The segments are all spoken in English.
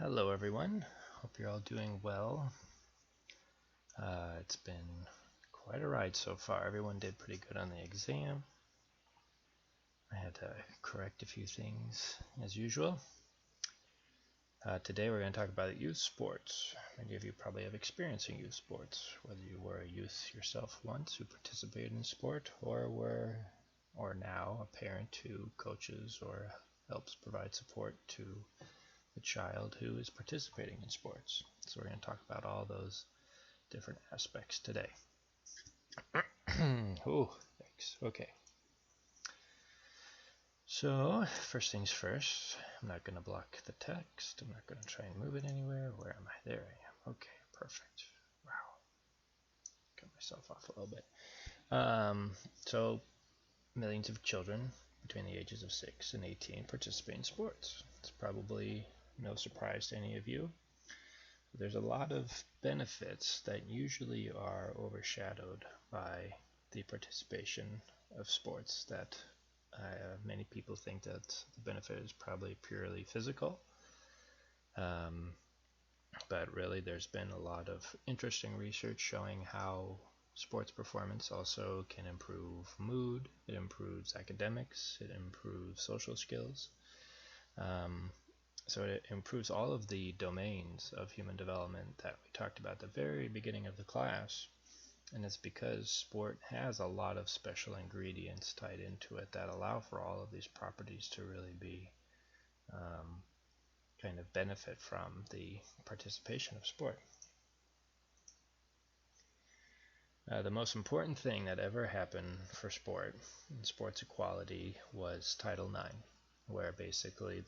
Hello everyone, hope you're all doing well. It's been quite a ride so far. Everyone did pretty good on the exam. I had to correct a few things as usual. Today we're going to talk about youth sports. Many of you probably have experience in youth sports, whether you were a youth yourself once who participated in sport or now a parent who coaches or helps provide support to the child who is participating in sports. So we're going to talk about all those different aspects today. Oh, thanks. Okay. So, first things first, I'm not going to block the text. I'm not going to try and move it anywhere. Where am I? There I am. Okay, perfect. Wow. Cut myself off a little bit. So, millions of children between the ages of 6 and 18 participate in sports. It's probably no surprise to any of you. There's a lot of benefits that usually are overshadowed by the participation of sports that many people think that the benefit is probably purely physical. But really there's been a lot of interesting research showing how sports performance also can improve mood, it improves academics, it improves social skills. So it improves all of the domains of human development that we talked about at the very beginning of the class. And it's because sport has a lot of special ingredients tied into it that allow for all of these properties to really be kind of benefit from the participation of sport. The most important thing that ever happened for sport and sports equality was Title IX, where basically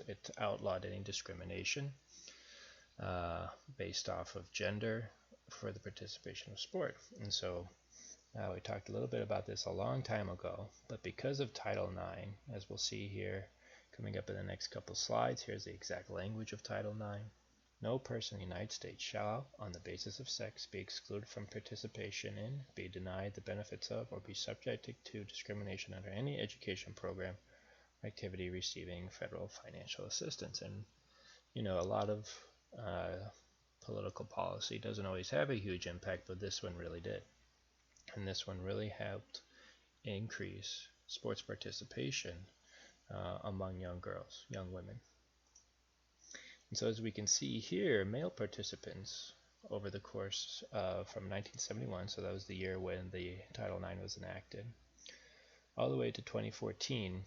it outlawed any discrimination based off of gender for the participation of sport. And so we talked a little bit about this a long time ago, but because of Title IX, as we'll see here coming up in the next couple slides, here's the exact language of Title IX. No person in the United States shall, on the basis of sex, be excluded from participation in, be denied the benefits of, or be subjected to discrimination under any education program or activity receiving federal financial assistance. And, a lot of political policy doesn't always have a huge impact, but this one really did. And this one really helped increase sports participation among young girls, young women. And so as we can see here, male participants over the course from 1971, so that was the year when the Title IX was enacted, all the way to 2014,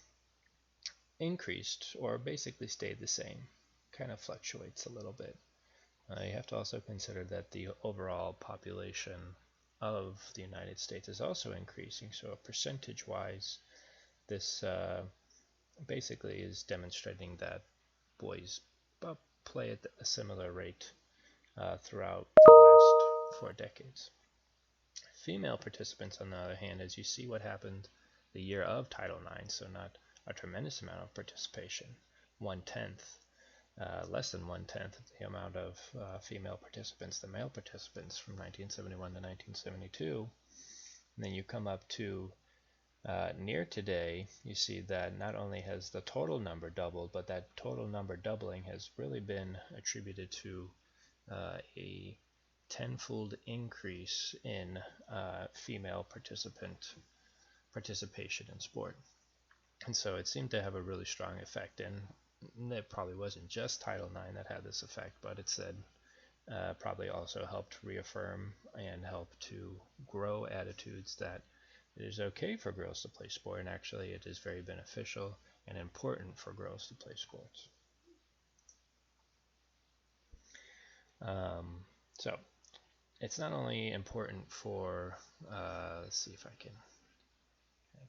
increased or basically stayed the same. Kind of fluctuates a little bit. You have to also consider that the overall population of the United States is also increasing, so percentage-wise, this basically is demonstrating that boys play at a similar rate throughout the last 4 decades. Female participants, on the other hand, as you see what happened the year of Title IX, so not a tremendous amount of participation, 1/10, less than 1/10 the amount of female participants than male participants from 1971 to 1972. And then you come up to near today, you see that not only has the total number doubled, but that total number doubling has really been attributed to a tenfold increase in female participation in sport. And so it seemed to have a really strong effect, and it probably wasn't just Title IX that had this effect, but it said probably also helped reaffirm and help to grow attitudes that it is okay for girls to play sport, and actually it is very beneficial and important for girls to play sports. So it's not only important for, let's see if I can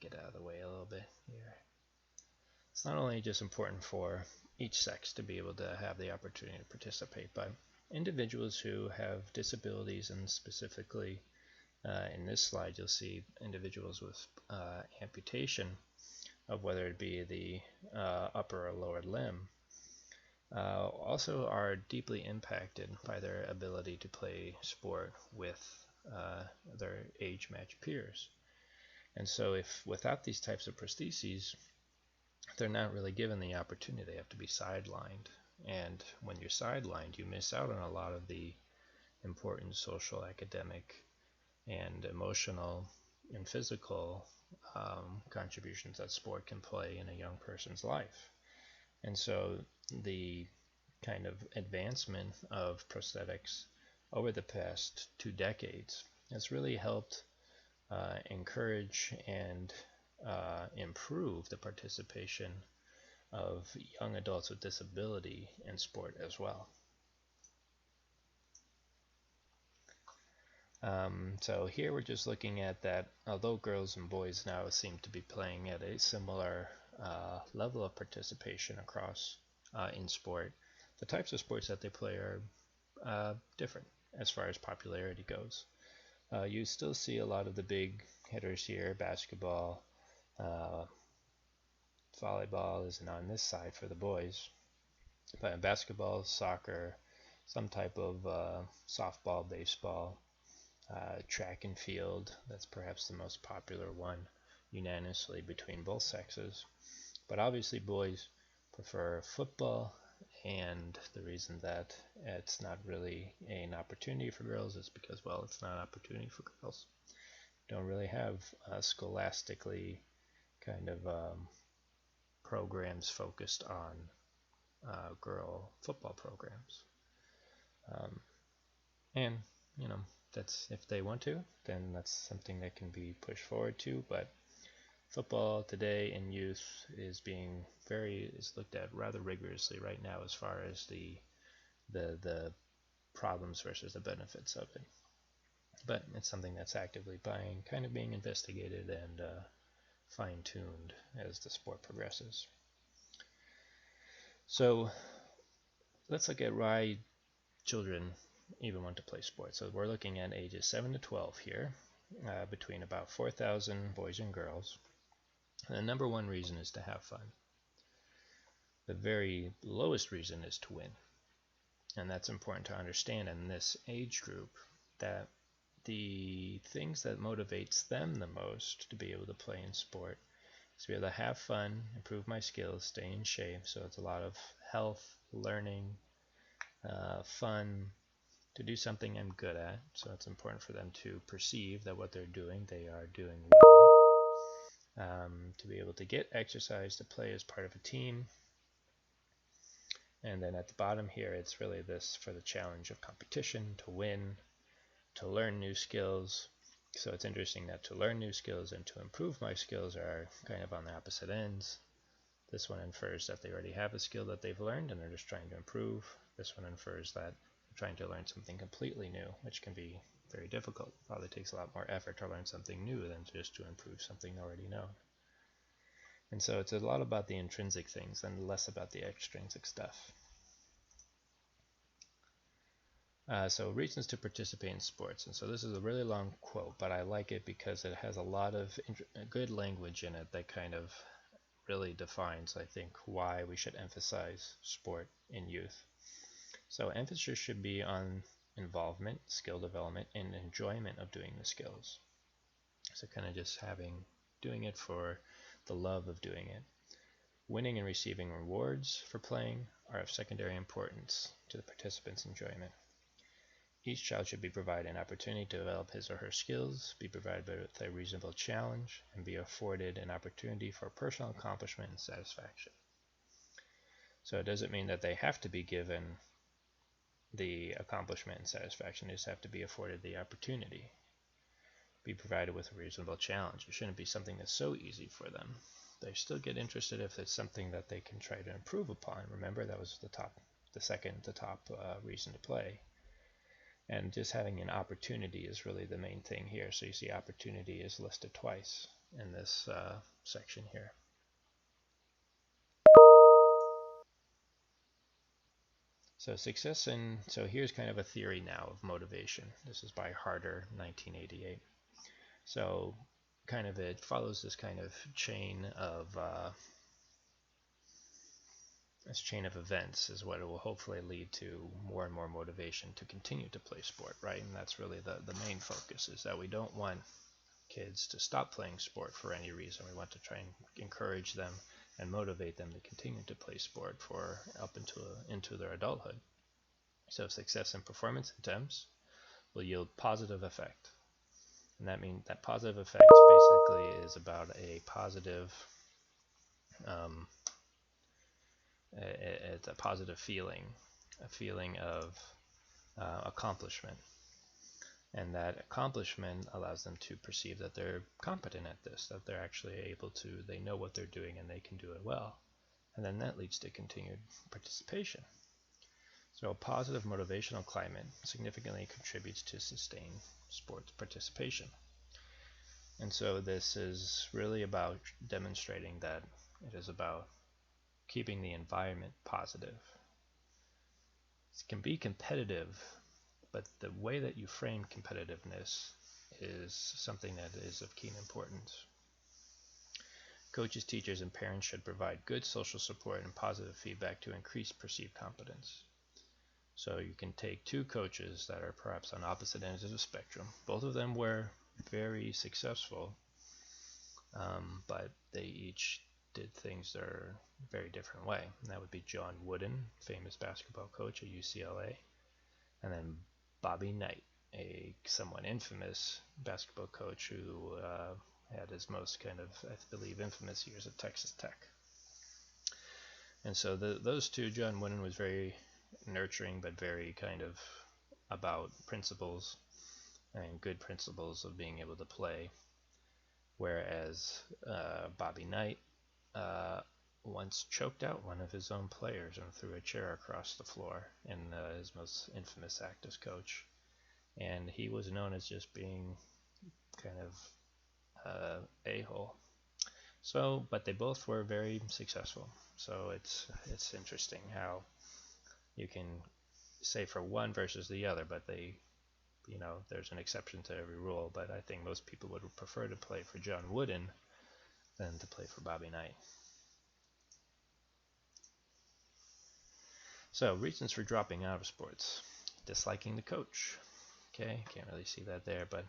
get out of the way a little bit here. It's not only just important for each sex to be able to have the opportunity to participate, but individuals who have disabilities, and specifically in this slide you'll see individuals with amputation of whether it be the upper or lower limb, also are deeply impacted by their ability to play sport with their age-matched peers. And so if without these types of prostheses, they're not really given the opportunity. They have to be sidelined And when you're sidelined, you miss out on a lot of the important social, academic, and emotional and physical contributions that sport can play in a young person's life. And so the kind of advancement of prosthetics over the past 2 decades has really helped encourage and improve the participation of young adults with disability in sport as well. So here we're just looking at that, although girls and boys now seem to be playing at a similar level of participation across in sport, the types of sports that they play are different as far as popularity goes. You still see a lot of the big hitters here: basketball, volleyball isn't on this side for the boys, but basketball, soccer, some type of softball, baseball, track and field, that's perhaps the most popular one unanimously between both sexes. But obviously boys prefer football, and the reason that it's not really an opportunity for girls is because, well, it's not an opportunity for girls. Don't really have scholastically kind of programs focused on girl football programs. And, you know, that's, if they want to, then that's something that can be pushed forward to. But football today in youth is looked at rather rigorously right now as far as the problems versus the benefits of it. But it's something that's actively being investigated and fine-tuned as the sport progresses. So let's look at why children even want to play sports. So we're looking at ages 7 to 12 here, between about 4,000 boys and girls. And the number one reason is to have fun. The very lowest reason is to win. And that's important to understand in this age group, that the things that motivates them the most to be able to play in sport is to be able to have fun, improve my skills, stay in shape. So it's a lot of health, learning, fun, to do something I'm good at. So it's important for them to perceive that what they're doing, they are doing well. To be able to get exercise, to play as part of a team. And then at the bottom here, it's really this for the challenge of competition, to win, to learn new skills. So it's interesting that to learn new skills and to improve my skills are kind of on the opposite ends. This one infers that they already have a skill that they've learned and they're just trying to improve. This one infers that they're trying to learn something completely new, which can be very difficult. It probably takes a lot more effort to learn something new than just to improve something already known. And so it's a lot about the intrinsic things and less about the extrinsic stuff. So reasons to participate in sports. And so this is a really long quote, but I like it because it has a lot of good language in it that kind of really defines, I think, why we should emphasize sport in youth. So emphasis should be on involvement, skill development, and enjoyment of doing the skills. So kind of just doing it for the love of doing it. Winning and receiving rewards for playing are of secondary importance to the participants' enjoyment. Each child should be provided an opportunity to develop his or her skills, be provided with a reasonable challenge, and be afforded an opportunity for personal accomplishment and satisfaction. So it doesn't mean that they have to be given the accomplishment and satisfaction. They just have to be afforded the opportunity. Be provided with a reasonable challenge. It shouldn't be something that's so easy for them. They still get interested if it's something that they can try to improve upon. Remember, that was the second to top reason to play. And just having an opportunity is really the main thing here. So you see opportunity is listed twice in this section here. So so here's kind of a theory now of motivation. This is by Harter, 1988. So kind of it follows this kind of chain of events is what it will hopefully lead to more and more motivation to continue to play sport, right? And that's really the main focus, is that we don't want kids to stop playing sport for any reason. We want to try and encourage them and motivate them to continue to play sport for up into their adulthood. So success in performance attempts will yield positive effect. And that means that positive effect basically is about a positive, it's a positive feeling, a feeling of accomplishment. And that accomplishment allows them to perceive that they're competent at this, that they're actually able to, they know what they're doing and they can do it well. And then that leads to continued participation. So a positive motivational climate significantly contributes to sustained sports participation. And so this is really about demonstrating that it is about keeping the environment positive. It can be competitive, but the way that you frame competitiveness is something that is of keen importance. Coaches, teachers, and parents should provide good social support and positive feedback to increase perceived competence. So you can take two coaches that are perhaps on opposite ends of the spectrum. Both of them were very successful, but they each did things that are a very different way. And that would be John Wooden, famous basketball coach at UCLA, and then Bobby Knight, a somewhat infamous basketball coach who had his most kind of, I believe, infamous years at Texas Tech. And so those two, John Wooden was very nurturing, but very kind of about principles and good principles of being able to play. Whereas Bobby Knight once choked out one of his own players and threw a chair across the floor in his most infamous act as coach. And he was known as just being kind of a-hole. So, but they both were very successful. So it's interesting how you can say for one versus the other, but they, there's an exception to every rule. But I think most people would prefer to play for John Wooden than to play for Bobby Knight. So, reasons for dropping out of sports. Disliking the coach. Okay, can't really see that there, but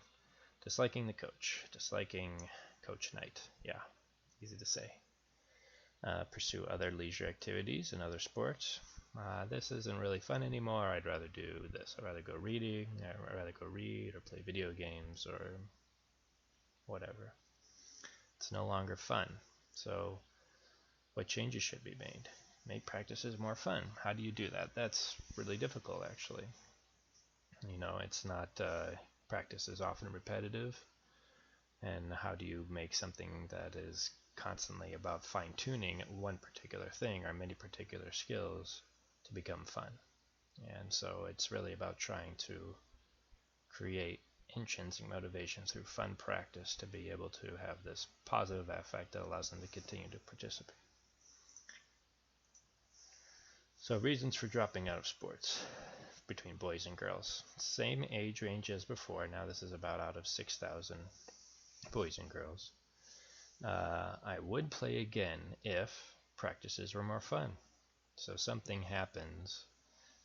disliking the coach. Disliking Coach Knight. Yeah, easy to say. Pursue other leisure activities and other sports. This isn't really fun anymore. I'd rather do this. I'd rather go reading. I'd rather go read or play video games or whatever. It's no longer fun. So, what changes should be made? Make practices more fun. How do you do that? That's really difficult, actually. It's not, practice is often repetitive. And how do you make something that is constantly about fine-tuning one particular thing or many particular skills to become fun? And so it's really about trying to create intrinsic motivation through fun practice to be able to have this positive effect that allows them to continue to participate. So reasons for dropping out of sports between boys and girls. Same age range as before. Now this is about out of 6,000 boys and girls. I would play again if practices were more fun. So something happens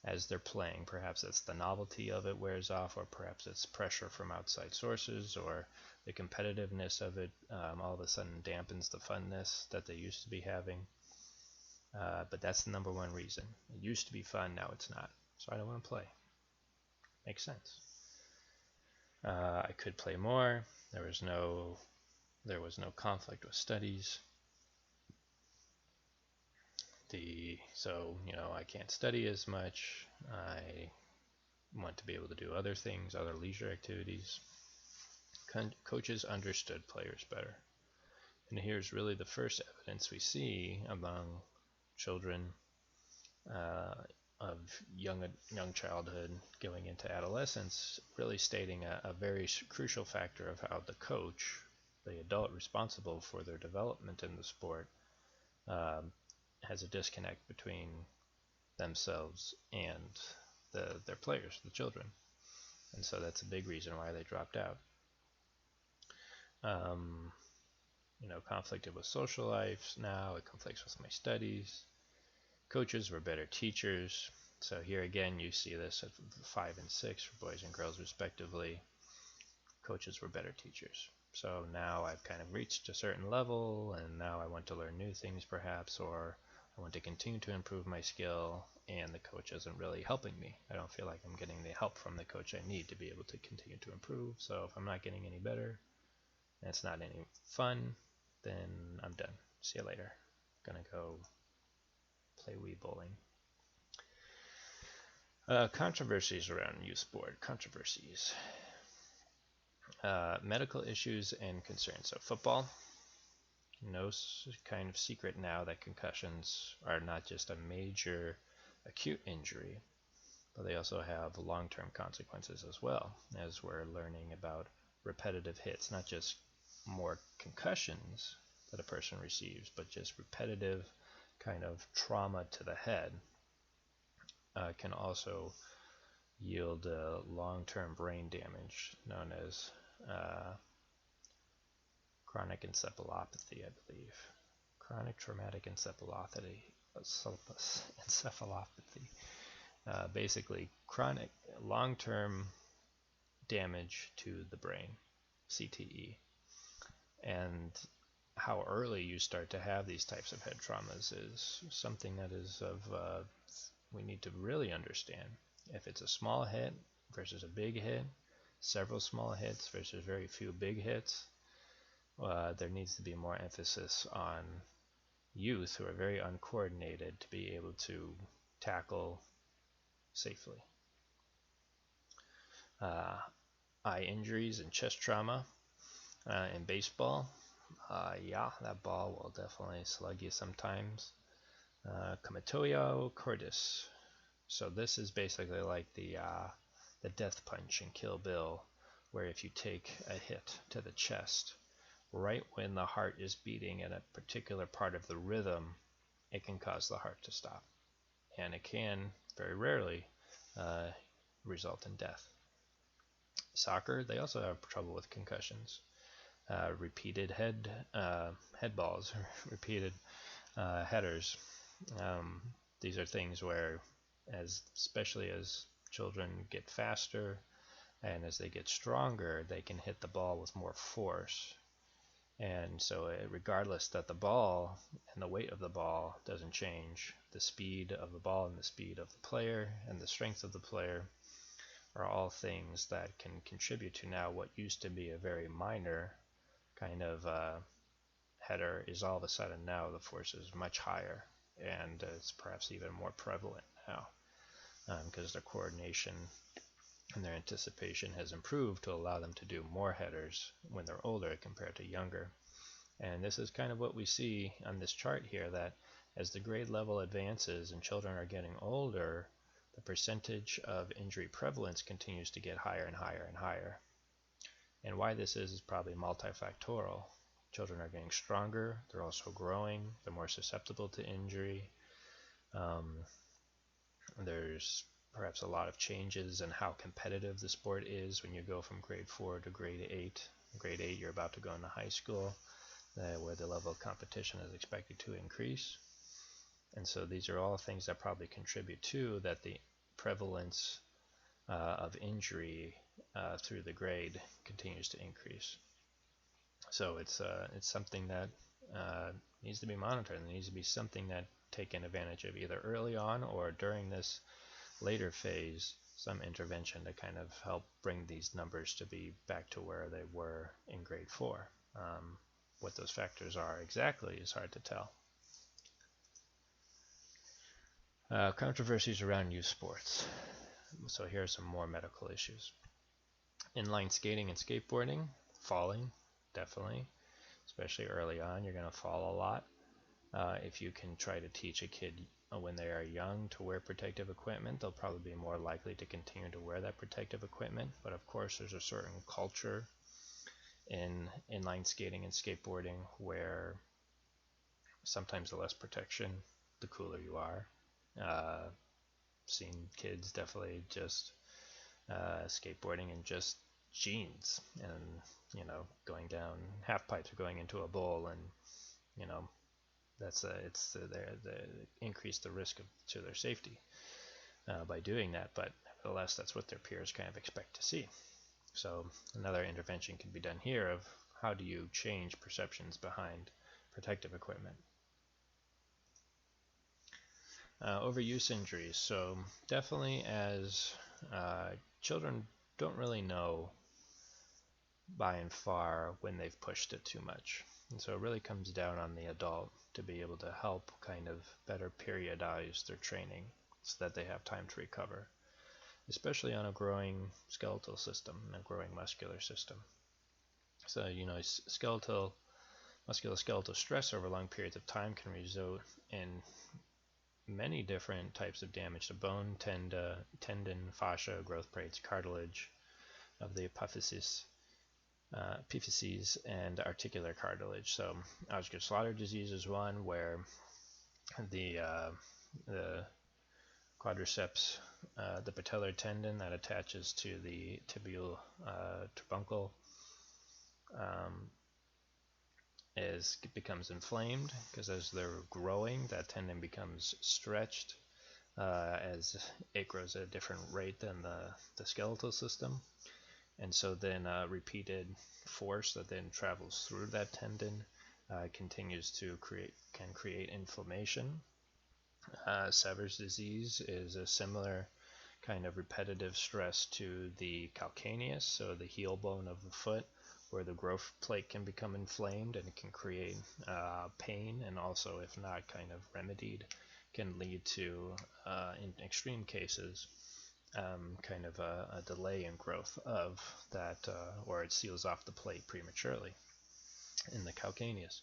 as they're playing. Perhaps it's the novelty of it wears off, or perhaps it's pressure from outside sources, or the competitiveness of it all of a sudden dampens the funness that they used to be having. But that's the number one reason. It used to be fun, now it's not. So I don't want to play. Makes sense. I could play more. There was no conflict with studies. So I can't study as much. I want to be able to do other things, other leisure activities. Coaches understood players better. And here's really the first evidence we see among children of young childhood going into adolescence, really stating a very crucial factor of how the coach, the adult responsible for their development in the sport, has a disconnect between themselves and their players, the children. And so that's a big reason why they dropped out. Conflicted with social life now, it conflicts with my studies. Coaches were better teachers. So here again, you see this at 5 and 6 for boys and girls respectively. Coaches were better teachers. So now I've kind of reached a certain level, and now I want to learn new things perhaps, or I want to continue to improve my skill, and the coach isn't really helping me. I don't feel like I'm getting the help from the coach I need to be able to continue to improve. So if I'm not getting any better, and it's not any fun, then I'm done. See you later. Gonna go play Wii bowling. Controversies around youth sport. Controversies. Medical issues and concerns. So football. No kind of secret now that concussions are not just a major acute injury, but they also have long-term consequences as well, as we're learning about repetitive hits, not just more concussions that a person receives, but just repetitive kind of trauma to the head can also yield long-term brain damage known as chronic encephalopathy, I believe. Chronic traumatic encephalopathy. Basically, chronic long-term damage to the brain, CTE. And how early you start to have these types of head traumas is something that is we need to really understand. If it's a small hit versus a big hit, several small hits versus very few big hits, there needs to be more emphasis on youth who are very uncoordinated to be able to tackle safely. Eye injuries and chest trauma in baseball. Yeah, that ball will definitely slug you sometimes. Comatoio cordis. So this is basically like the death punch in Kill Bill, where if you take a hit to the chest, right when the heart is beating in a particular part of the rhythm, it can cause the heart to stop. And it can, very rarely, result in death. Soccer, they also have trouble with concussions. Repeated head balls, repeated headers. These are things where, especially as children get faster and as they get stronger, they can hit the ball with more force. And so regardless that the ball and the weight of the ball doesn't change, the speed of the ball and the speed of the player and the strength of the player are all things that can contribute to now what used to be a very minor kind of header is all of a sudden now the force is much higher, and it's perhaps even more prevalent now because their coordination and their anticipation has improved to allow them to do more headers when they're older compared to younger. And this is kind of what we see on this chart here, that as the grade level advances and children are getting older, the percentage of injury prevalence continues to get higher and higher and higher. And why this is probably multifactorial. Children are getting stronger, they're also growing, they're more susceptible to injury. There's perhaps a lot of changes in how competitive the sport is when you go from grade 4 to grade 8. In grade 8, you're about to go into high school, where the level of competition is expected to increase. And so these are all things that probably contribute to that the prevalence of injury through the grade continues to increase. So it's something that needs to be monitored, and it needs to be something that taken advantage of either early on or during this later phase, some intervention to kind of help bring these numbers to be back to where they were in grade 4. What those factors are exactly is hard to tell. Controversies around youth sports. So here are some more medical issues. Inline skating and skateboarding, falling, definitely, especially early on, you're going to fall a lot. If you can try to teach a kid when they are young to wear protective equipment, they'll probably be more likely to continue to wear that protective equipment. But of course, there's a certain culture in inline skating and skateboarding where sometimes the less protection, the cooler you are. Seen kids definitely just skateboarding in just jeans and going down half pipes or going into a bowl, and that's they increase the risk to their safety by doing that, but nevertheless that's what their peers kind of expect to see. So another intervention can be done here of how do you change perceptions behind protective equipment? Overuse injuries. So definitely as children don't really know by and far when they've pushed it too much. And so it really comes down on the adult to be able to help kind of better periodize their training so that they have time to recover, especially on a growing skeletal system and a growing muscular system. So, musculoskeletal stress over long periods of time can result in many different types of damage to bone, tendon, fascia, growth plates, cartilage of the epiphyses, and articular cartilage. So Osgood-Schlatter disease is one where the quadriceps, the patellar tendon that attaches to the tibial turbuncle, becomes inflamed because as they're growing, that tendon becomes stretched as it grows at a different rate than the skeletal system. And so then repeated force that then travels through that tendon continues to create inflammation. Sever's disease is a similar kind of repetitive stress to the calcaneus, so the heel bone of the foot, where the growth plate can become inflamed and it can create pain, and also, if not kind of remedied, can lead to, in extreme cases, kind of a delay in growth of that, or it seals off the plate prematurely in the calcaneus.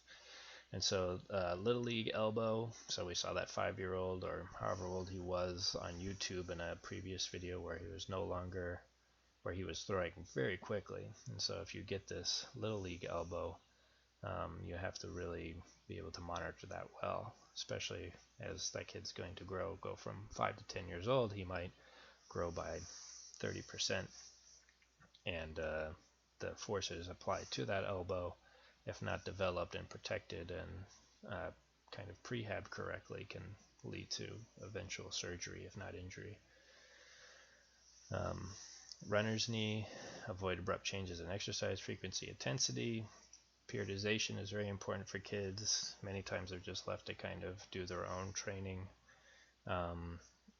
And so Little League elbow, so we saw that 5-year-old or however old he was on YouTube in a previous video where he was throwing very quickly. And so if you get this Little League elbow, you have to really be able to monitor that well, especially as that kid's going to go from 5 to 10 years old. He might grow by 30%, and the forces applied to that elbow, if not developed and protected and kind of prehabbed correctly, can lead to eventual surgery, if not injury. Runner's knee, avoid abrupt changes in exercise frequency, intensity. Periodization is very important for kids. Many times they're just left to kind of do their own training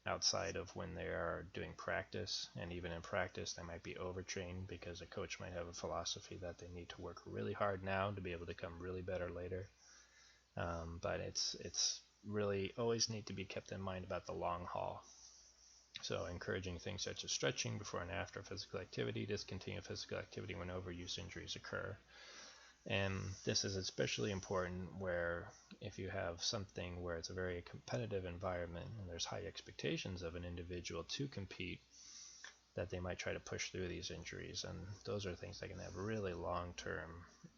outside of when they are doing practice, and even in practice they might be overtrained because a coach might have a philosophy that they need to work really hard now to be able to come really better later. But it's really always need to be kept in mind about the long haul. So encouraging things such as stretching before and after physical activity, discontinue physical activity when overuse injuries occur. And this is especially important where if you have something where it's a very competitive environment and there's high expectations of an individual to compete, that they might try to push through these injuries. And those are things that can have really long-term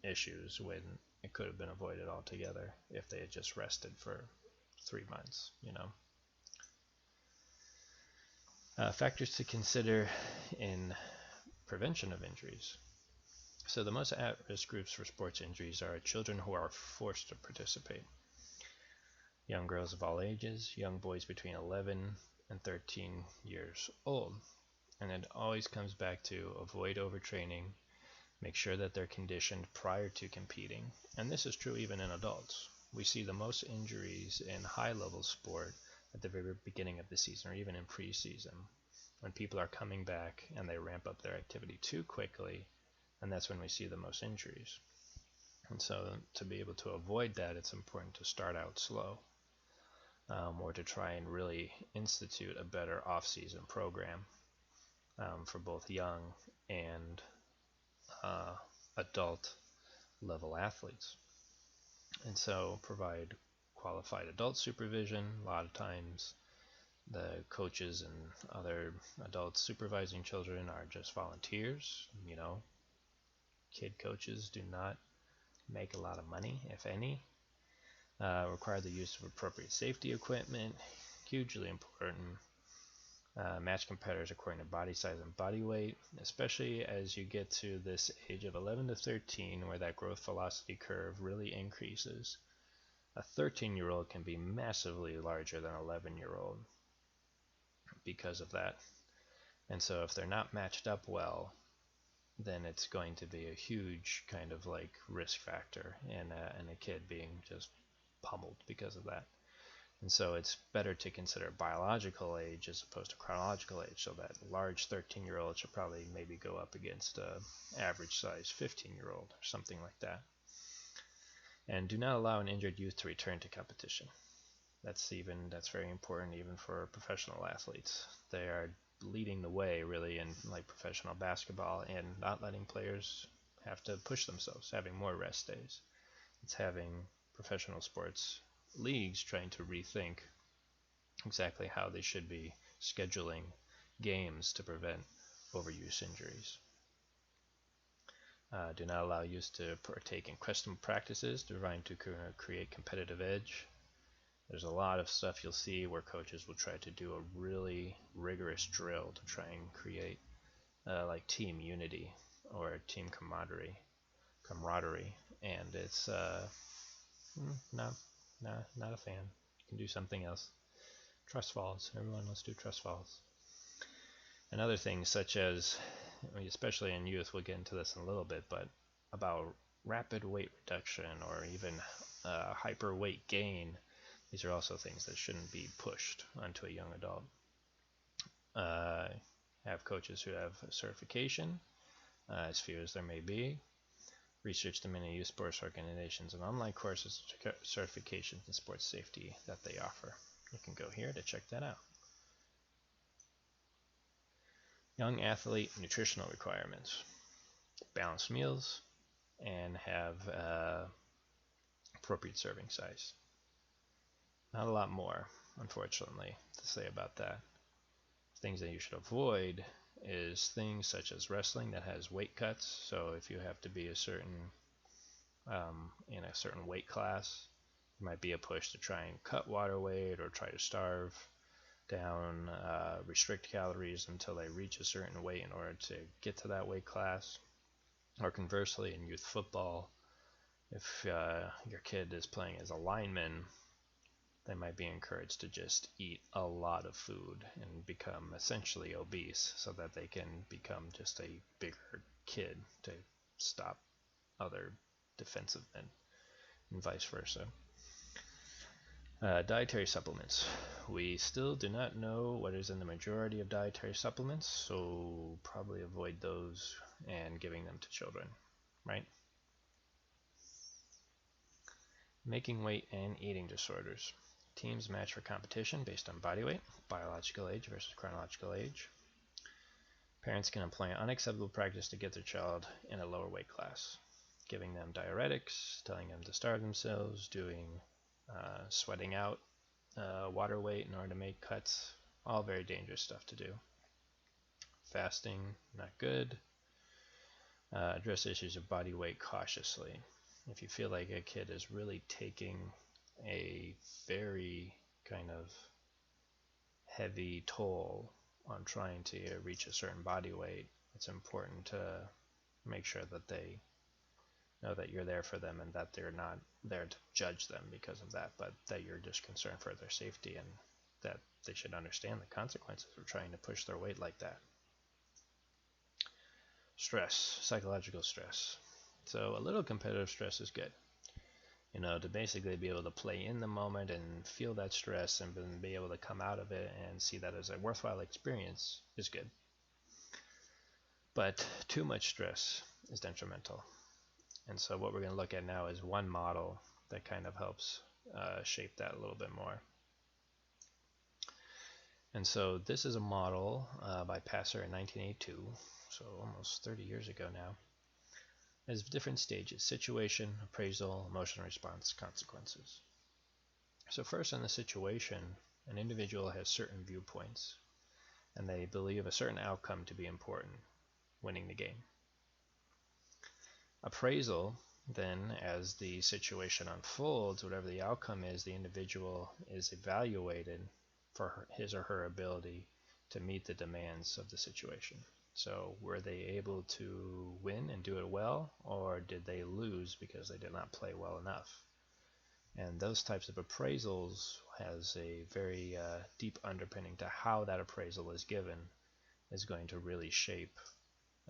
issues when it could have been avoided altogether if they had just rested for 3 months, Factors to consider in prevention of injuries. So the most at-risk groups for sports injuries are children who are forced to participate, young girls of all ages, young boys between 11 and 13 years old. And it always comes back to avoid overtraining, make sure that they're conditioned prior to competing. And this is true even in adults. We see the most injuries in high-level sport at the very beginning of the season or even in preseason, when people are coming back and they ramp up their activity too quickly, and that's when we see the most injuries. And so to be able to avoid that, it's important to start out slow, or to try and really institute a better off-season program for both young and adult level athletes. And so provide qualified adult supervision. A lot of times the coaches and other adults supervising children are just volunteers. Kid coaches do not make a lot of money, if any. Require the use of appropriate safety equipment, hugely important. Match competitors according to body size and body weight, especially as you get to this age of 11 to 13 where that growth velocity curve really increases. A 13-year-old can be massively larger than an 11-year-old because of that. And so if they're not matched up well, then it's going to be a huge kind of like risk factor in a kid being just pummeled because of that. And so it's better to consider biological age as opposed to chronological age. So that large 13-year-old should probably maybe go up against a average size 15-year-old or something like that. And do not allow an injured youth to return to competition. That's very important even for professional athletes. They are leading the way really in like professional basketball and not letting players have to push themselves, having more rest days. It's having professional sports leagues trying to rethink exactly how they should be scheduling games to prevent overuse injuries. Do not allow youth to partake in custom practices designed to create competitive edge. There's a lot of stuff you'll see where coaches will try to do a really rigorous drill to try and create like team unity or team camaraderie, and it's not a fan. You can do something else. Trust falls. Everyone, let's do trust falls. And other things such as, especially in youth, we'll get into this in a little bit, but about rapid weight reduction or even hyper weight gain. These are also things that shouldn't be pushed onto a young adult. Have coaches who have certification, as few as there may be. Research the many youth sports organizations and online courses, certifications, and sports safety that they offer. You can go here to check that out. Young athlete nutritional requirements. Balanced meals and have appropriate serving size. Not a lot more, unfortunately, to say about that. Things that you should avoid is things such as wrestling that has weight cuts. So if you have to be a certain in a certain weight class, there might be a push to try and cut water weight or try to starve down, restrict calories until they reach a certain weight in order to get to that weight class. Or conversely, in youth football, if your kid is playing as a lineman, they might be encouraged to just eat a lot of food and become essentially obese so that they can become just a bigger kid to stop other defensive men, and vice versa. Dietary supplements. We still do not know what is in the majority of dietary supplements, so probably avoid those and giving them to children, right? Making weight and eating disorders. Teams match for competition based on body weight, biological age versus chronological age. Parents can employ unacceptable practice to get their child in a lower weight class, giving them diuretics, telling them to starve themselves, doing sweating out water weight in order to make cuts, all very dangerous stuff to do. Fasting, not good. Address issues of body weight cautiously. If you feel like a kid is really taking a very kind of heavy toll on trying to reach a certain body weight, it's important to make sure that they know that you're there for them and that they're not there to judge them because of that, but that you're just concerned for their safety and that they should understand the consequences of trying to push their weight like that. Stress, psychological stress. So a little competitive stress is good. To basically be able to play in the moment and feel that stress and then be able to come out of it and see that as a worthwhile experience is good. But too much stress is detrimental. And so what we're going to look at now is one model that kind of helps shape that a little bit more. And so this is a model by Passer in 1982, so almost 30 years ago now. There's different stages: situation, appraisal, emotional response, consequences. So first, in the situation, an individual has certain viewpoints, and they believe a certain outcome to be important, winning the game. Appraisal, then, as the situation unfolds, whatever the outcome is, the individual is evaluated for his or her ability to meet the demands of the situation. So were they able to win and do it well, or did they lose because they did not play well enough? And those types of appraisals has a very deep underpinning to how that appraisal is given is going to really shape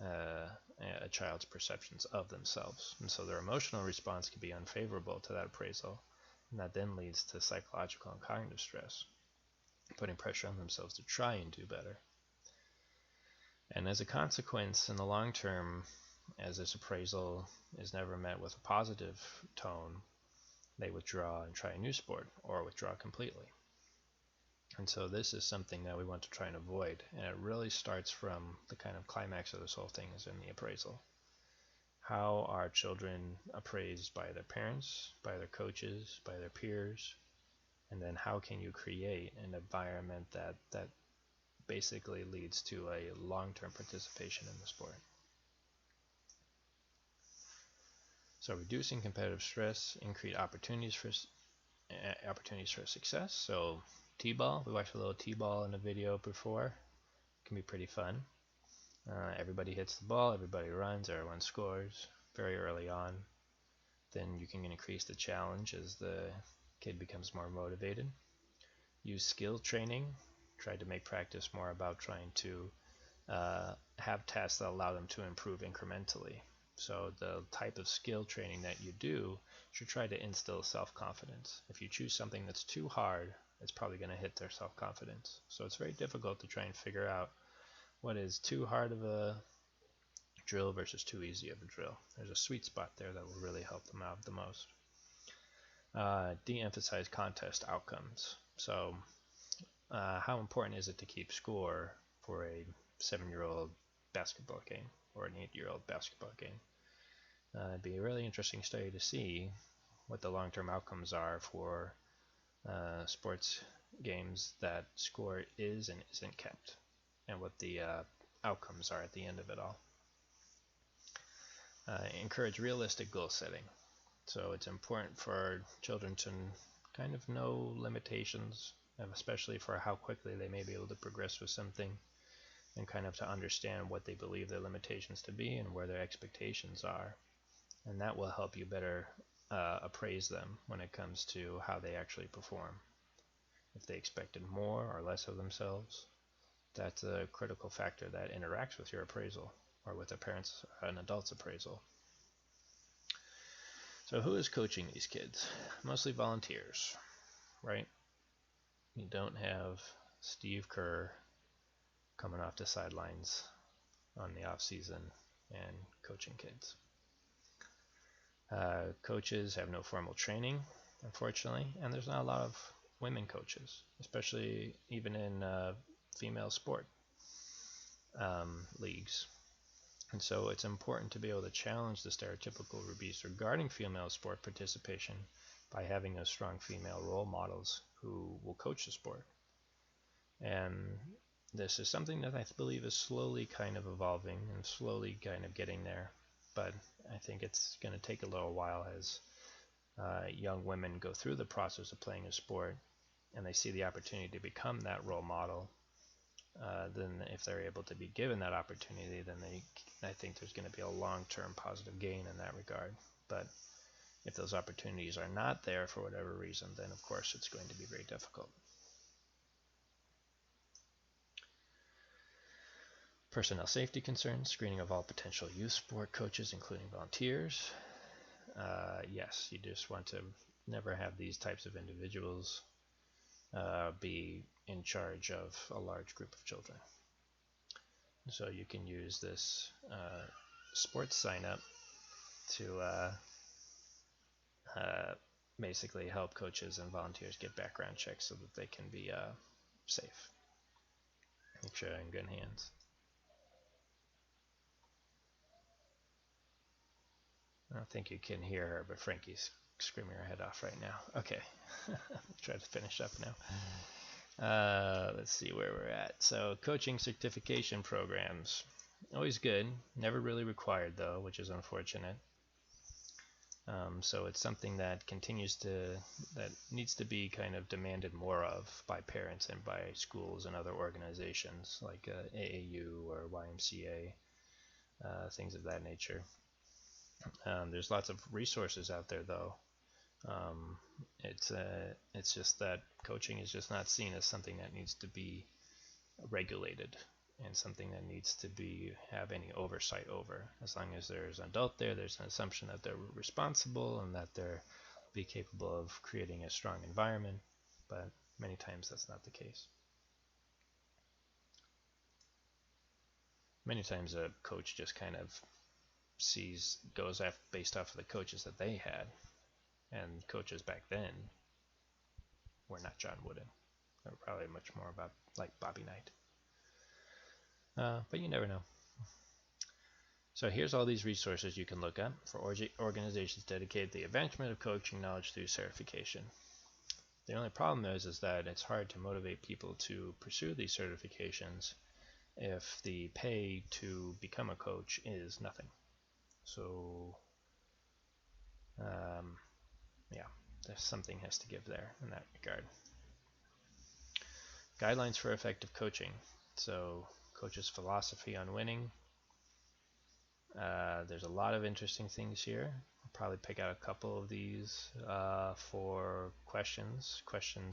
a child's perceptions of themselves. And so their emotional response can be unfavorable to that appraisal, and that then leads to psychological and cognitive stress, putting pressure on themselves to try and do better. And as a consequence, in the long term, as this appraisal is never met with a positive tone, they withdraw and try a new sport, or withdraw completely. And so this is something that we want to try and avoid, and it really starts from the kind of climax of this whole thing is in the appraisal. How are children appraised by their parents, by their coaches, by their peers, and then how can you create an environment that basically leads to a long-term participation in the sport. So reducing competitive stress, increase opportunities for success. So T-ball, we watched a little T-ball in the video before. It can be pretty fun. Everybody hits the ball, everybody runs, everyone scores very early on. Then you can increase the challenge as the kid becomes more motivated. Use skill training. Try to make practice more about trying to have tasks that allow them to improve incrementally. So the type of skill training that you do should try to instill self-confidence. If you choose something that's too hard, it's probably going to hit their self-confidence. So it's very difficult to try and figure out what is too hard of a drill versus too easy of a drill. There's a sweet spot there that will really help them out the most. De-emphasize contest outcomes. So how important is it to keep score for a 7-year-old basketball game or an 8-year-old basketball game? It'd be a really interesting study to see what the long-term outcomes are for sports games that score is and isn't kept, and what the outcomes are at the end of it all. Encourage realistic goal setting. So it's important for children to kind of know limitations, especially for how quickly they may be able to progress with something, and kind of to understand what they believe their limitations to be and where their expectations are. And that will help you better appraise them when it comes to how they actually perform. If they expected more or less of themselves, that's a critical factor that interacts with your appraisal, or with a parent's an adult's appraisal. So who is coaching these kids? Mostly volunteers, right? You don't have Steve Kerr coming off the sidelines on the off season and coaching kids. Coaches have no formal training, unfortunately, and there's not a lot of women coaches, especially even in female sport leagues. And so it's important to be able to challenge the stereotypical beliefs regarding female sport participation by having those strong female role models who will coach the sport. And this is something that I believe is slowly kind of evolving and slowly kind of getting there. But I think it's going to take a little while as young women go through the process of playing a sport and they see the opportunity to become that role model. Then if they're able to be given that opportunity, then I think there's going to be a long-term positive gain in that regard. But if those opportunities are not there for whatever reason, then of course it's going to be very difficult. Personnel safety concerns, screening of all potential youth sport coaches, including volunteers. Yes, you just want to never have these types of individuals be in charge of a large group of children. So you can use this sports sign up to basically help coaches and volunteers get background checks so that they can be safe. Make sure they're in good hands. I don't think you can hear her, but Frankie's screaming her head off right now. Okay, try to finish up now. Let's see where we're at. So coaching certification programs, always good, never really required though, which is unfortunate. So it's something that needs to be kind of demanded more of by parents and by schools and other organizations like AAU or YMCA, things of that nature. There's lots of resources out there though. It's just that coaching is just not seen as something that needs to be regulated and something that needs to have any oversight over. As long as there's an adult there, there's an assumption that they're responsible and that they're be capable of creating a strong environment, but many times that's not the case. Many times a coach just kind of goes based off of the coaches that they had, and coaches back then were not John Wooden. They were probably much more about like Bobby Knight. But you never know. So here's all these resources you can look up for organizations dedicated to the advancement of coaching knowledge through certification. The only problem is that it's hard to motivate people to pursue these certifications if the pay to become a coach is nothing. So yeah, there's something has to give there in that regard. Guidelines for effective coaching. So coach's philosophy on winning. There's a lot of interesting things here. I'll probably pick out a couple of these for questions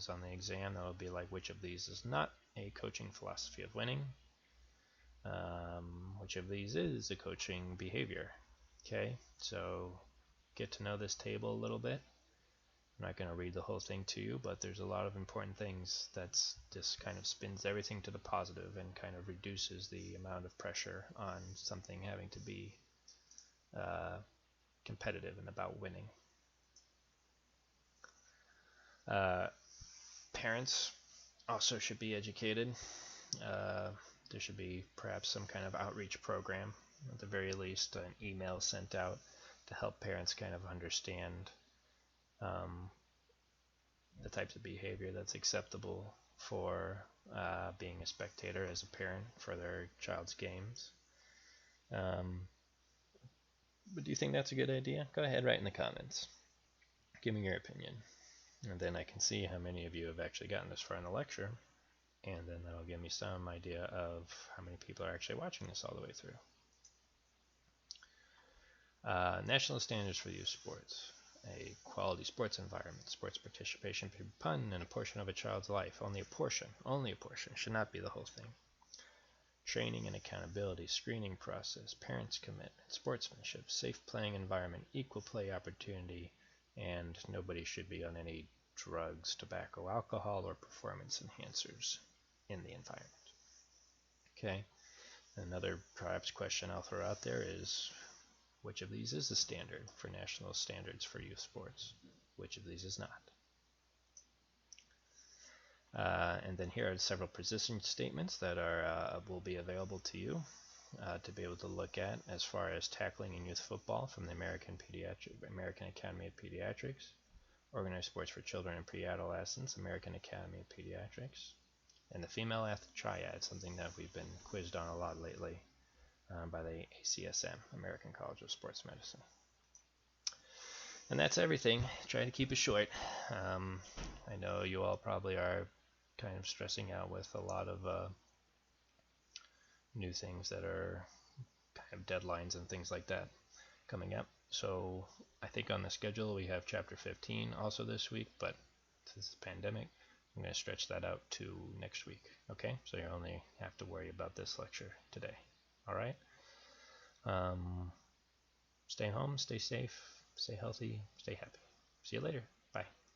on the exam. That would be like, which of these is not a coaching philosophy of winning? Which of these is a coaching behavior? Okay, so get to know this table a little bit. I'm not going to read the whole thing to you, but there's a lot of important things that's just kind of spins everything to the positive and kind of reduces the amount of pressure on something having to be competitive and about winning. Parents also should be educated. There should be perhaps some kind of outreach program, at the very least an email sent out to help parents kind of understand the types of behavior that's acceptable for being a spectator as a parent for their child's games. But do you think that's a good idea? Go ahead, write in the comments. Give me your opinion. And then I can see how many of you have actually gotten this far in the lecture. And then that'll give me some idea of how many people are actually watching this all the way through. National standards for youth sports. A quality sports environment. Sports participation should be fun and a portion of a child's life. Only a portion. Should not be the whole thing. Training and accountability. Screening process. Parents' commitment. Sportsmanship. Safe playing environment. Equal play opportunity. And nobody should be on any drugs, tobacco, alcohol, or performance enhancers in the environment. Okay. Another perhaps question I'll throw out there is, which of these is the standard for national standards for youth sports? Which of these is not? And then here are several position statements that will be available to you to be able to look at as far as tackling in youth football from the American Academy of Pediatrics, organized sports for children and pre-adolescents, American Academy of Pediatrics, and the female athlete triad, something that we've been quizzed on a lot lately by the ACSM, American College of Sports Medicine. And that's everything. Try to keep it short. I know you all probably are kind of stressing out with a lot of new things that are kind of deadlines and things like that coming up. So I think on the schedule we have chapter 15 also this week, but since it's a pandemic, I'm going to stretch that out to next week. Okay, so you only have to worry about this lecture today. All right. Stay home, stay safe, stay healthy, stay happy. See you later. Bye.